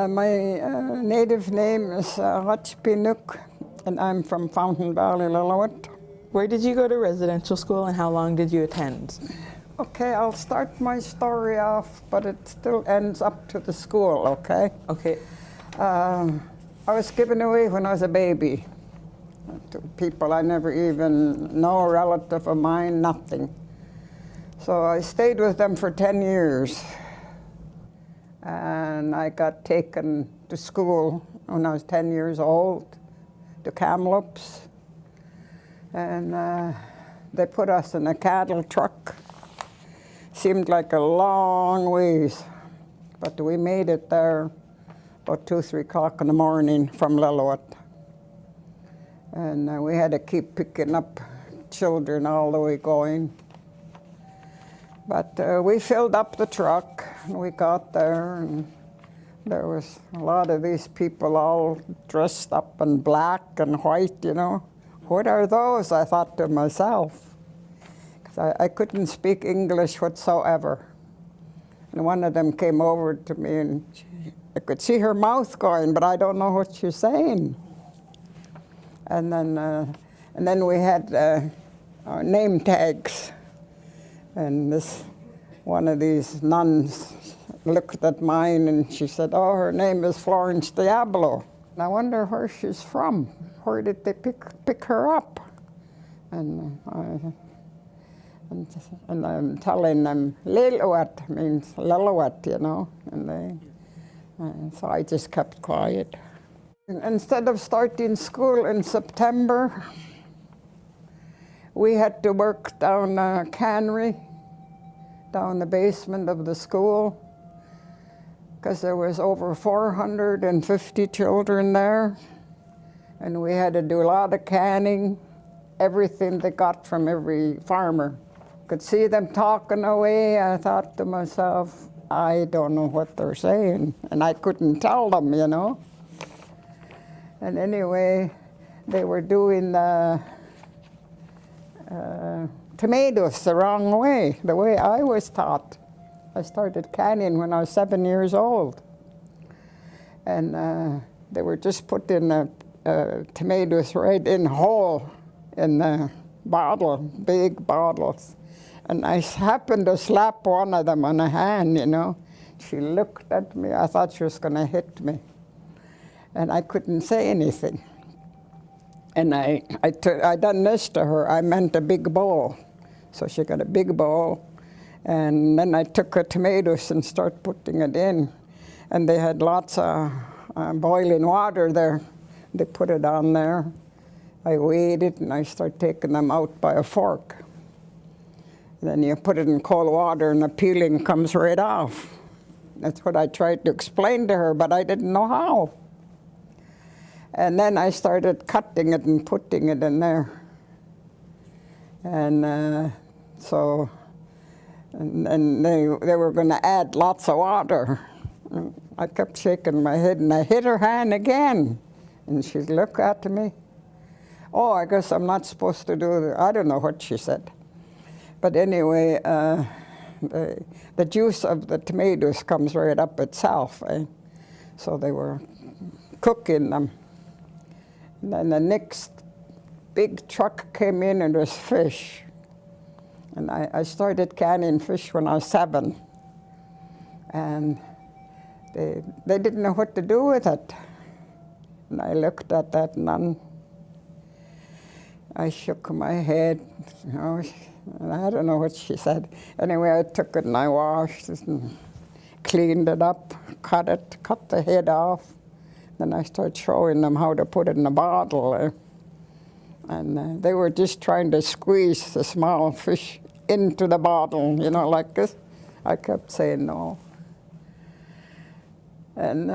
My native name is Ratchpinuk, and I'm from Fountain Valley, Lillooet. Where did you go to residential school and how long did you attend? Okay, I'll start my story off, but it still ends up to the school, okay? Okay. I was given away when I was a baby to people I never even know, a relative of mine, nothing. So I stayed with them for 10 years. And I got taken to school when I was 10 years old, to Kamloops. And they put us in a cattle truck. Seemed like a long ways, but we made it there about 2, 3 o'clock in the morning from Lillooet. And we had to keep picking up children all the way going. But we filled up the truck, and we got there, and there was a lot of these people all dressed up in black and white, you know. What are those? I thought to myself, because I couldn't speak English whatsoever. And one of them came over to me, and I could see her mouth going, but I don't know what she's saying. And then we had our name tags. And one of these nuns looked at mine and she said, "Oh, her name is Florence Diablo." And I wonder where she's from. Where did they pick her up? And I'm telling them, Lillooet means Lillooet, you know. And so I just kept quiet. And instead of starting school in September, we had to work down a cannery, down the basement of the school, because there was over 450 children there, and we had to do a lot of canning, everything they got from every farmer. Could see them talking away. I thought to myself, I don't know what they're saying, and I couldn't tell them, you know. And anyway, they were doing the tomatoes the wrong way, the way I was taught. I started canning when I was 7 years old. And they were just putting the tomatoes right in whole in the bottle, big bottles. And I happened to slap one of them on the hand, you know. She looked at me. I thought she was going to hit me. And I couldn't say anything. And I done this to her. I meant a big bowl. So she got a big bowl. And then I took her tomatoes and started putting it in. And they had lots of boiling water there. They put it on there. I weighed it and I started taking them out by a fork. And then you put it in cold water and the peeling comes right off. That's what I tried to explain to her, but I didn't know how. And then I started cutting it and putting it in there. And and they were going to add lots of water. And I kept shaking my head, and I hit her hand again. And she looked at me. Oh, I guess I'm not supposed to do that. I don't know what she said. But anyway, the juice of the tomatoes comes right up itself. So they were cooking them. And then the next big truck came in and there was fish. And I started canning fish when I was 7. And they didn't know what to do with it. And I looked at that nun. I shook my head, you know, and I don't know what she said. Anyway, I took it and I washed it and cleaned it up, cut the head off. Then I started showing them how to put it in a bottle. And they were just trying to squeeze the small fish into the bottle, you know, like this. I kept saying no. And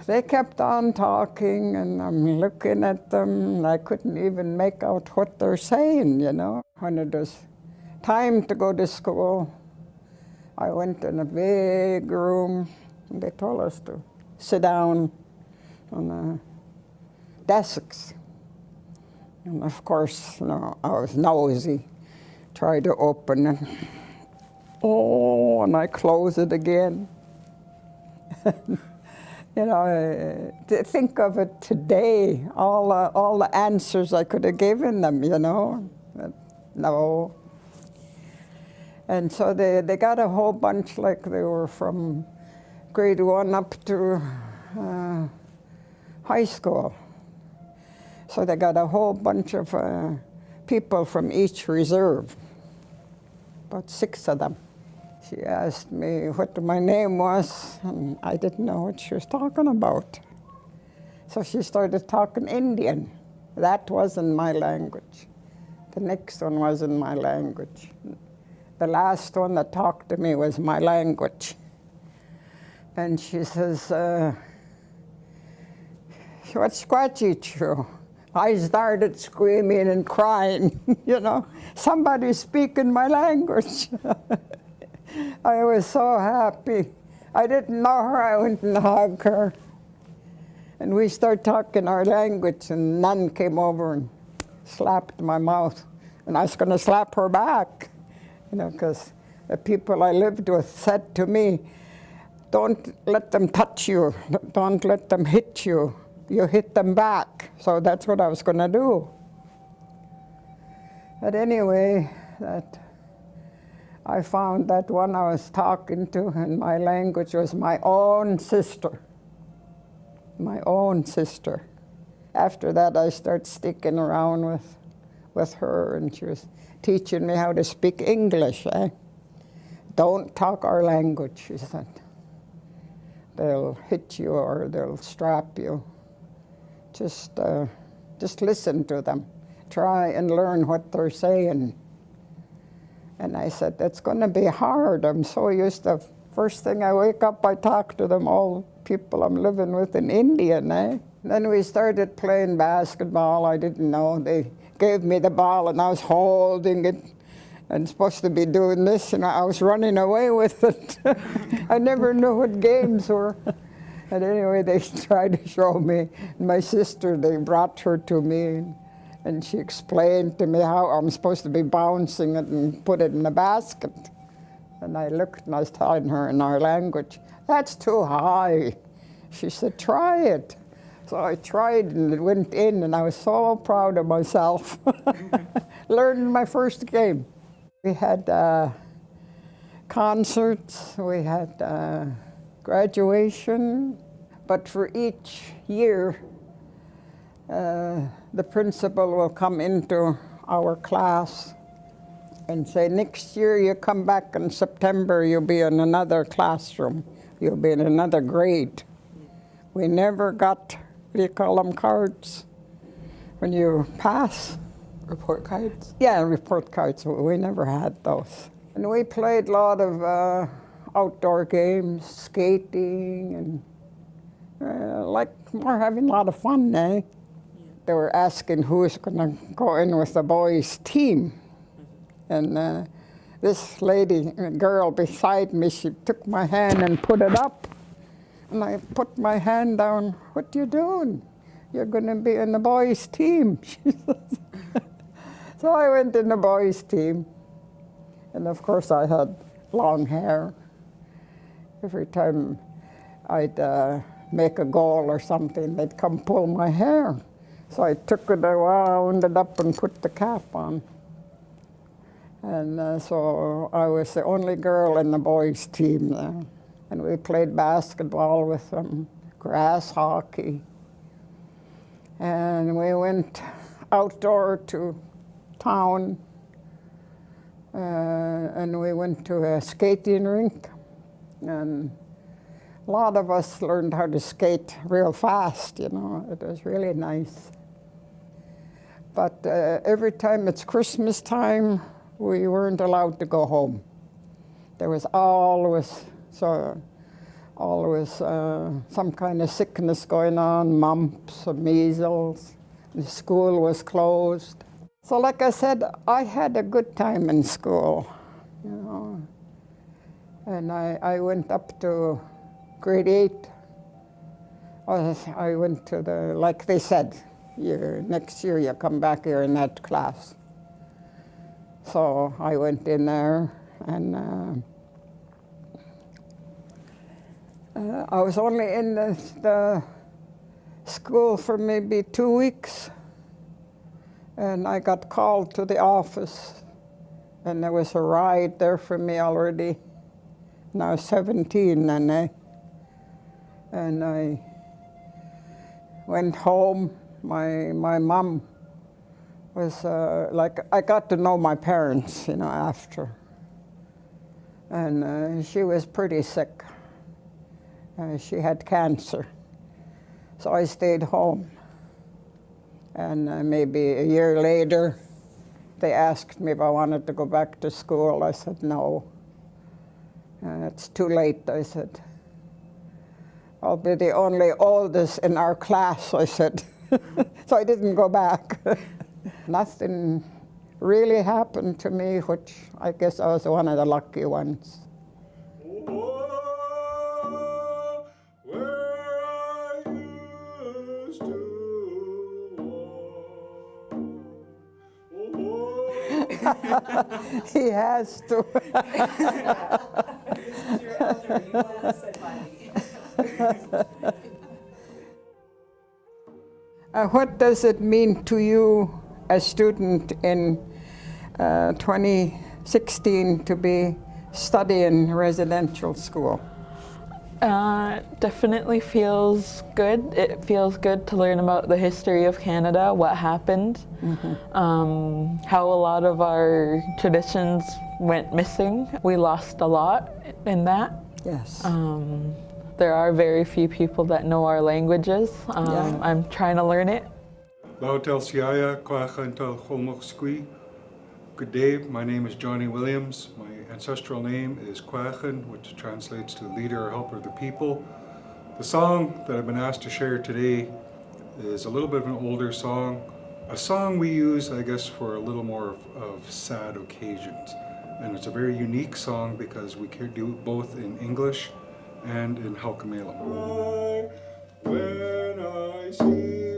they kept on talking, and I'm looking at them, and I couldn't even make out what they're saying, you know. When it was time to go to school, I went in a big room, and they told us to sit down on the desks. And of course, you know, I was nosy, tried to open it. Oh, and I closed it again. You know, to think of it today, all the answers I could have given them, you know. But no. And so they got a whole bunch, like they were from grade 1 up to high school. So they got a whole bunch of people from each reserve, about 6 of them. She asked me what my name was, and I didn't know what she was talking about. So she started talking Indian. That wasn't my language. The next one wasn't my language. The last one that talked to me was my language. And she says, what's Squatchy? I started screaming and crying, you know, somebody speaking my language. I was so happy. I didn't know her, I went and hugged her. And we started talking our language, and Nun came over and slapped my mouth. And I was going to slap her back, you know, because the people I lived with said to me, don't let them touch you, don't let them hit you. You hit them back. So that's what I was going to do. But anyway, I found that one I was talking to in my language was my own sister. My own sister. After that, I started sticking around with her, and she was teaching me how to speak English. Don't talk our language, she said. They'll hit you or they'll strap you. Just listen to them. Try and learn what they're saying. And I said, that's going to be hard. I'm so used to, first thing I wake up, I talk to them, all people I'm living with in India. Then we started playing basketball. I didn't know. They gave me the ball, and I was holding it and supposed to be doing this, and I was running away with it. I never knew what games were. And anyway, they tried to show me. My sister, they brought her to me, and she explained to me how I'm supposed to be bouncing it and put it in the basket. And I looked, and I was telling her in our language, that's too high. She said, try it. So I tried, and it went in, and I was so proud of myself. Learned my first game. We had concerts, we had graduation, but for each year, the principal will come into our class and say, next year you come back in September, you'll be in another classroom, you'll be in another grade. We never got, what do you call them, cards? When you pass? Report cards? Yeah, report cards. We never had those. And we played a lot of outdoor games, skating, and we're having a lot of fun, eh? They were asking who's going to go in with the boys' team. And this lady, a girl beside me, she took my hand and put it up. And I put my hand down. What you doing? You're going to be in the boys' team, she says. So I went in the boys' team. And of course I had long hair. Every time I'd make a goal or something, they'd come pull my hair. So I took it, wound it up and put the cap on. And so I was the only girl in the boys' team there. And we played basketball with them, grass hockey. And we went outdoor to town, and we went to a skating rink. And a lot of us learned how to skate real fast, you know. It was really nice. But every time it's Christmas time, we weren't allowed to go home. There was always some kind of sickness going on, mumps or measles. The school was closed. So like I said, I had a good time in school, you know. And I went up to grade 8. I went to like they said, next year you come back here in that class. So I went in there, and I was only in the school for maybe 2 weeks, and I got called to the office, and there was a ride there for me already. And I was 17, and I went home. My mom was like, I got to know my parents, you know, after. And she was pretty sick. She had cancer. So I stayed home. And maybe a year later, they asked me if I wanted to go back to school. I said no. It's too late, I said. I'll be the only oldest in our class, I said. So I didn't go back. Nothing really happened to me, which I guess I was one of the lucky ones. He has to. What does it mean to you, a student in 2016, to be studying residential school? Definitely feels good. It feels good to learn about the history of Canada, what happened, how a lot of our traditions went missing. We lost a lot in that. Yes. There are very few people that know our languages. I'm trying to learn it. Good day, my name is Johnny Williams. My ancestral name is Quachan, which translates to leader or helper of the people. The song that I've been asked to share today is a little bit of an older song. A song we use, I guess, for a little more of sad occasions. And it's a very unique song because we can do it both in English and in Halkamelam. When I see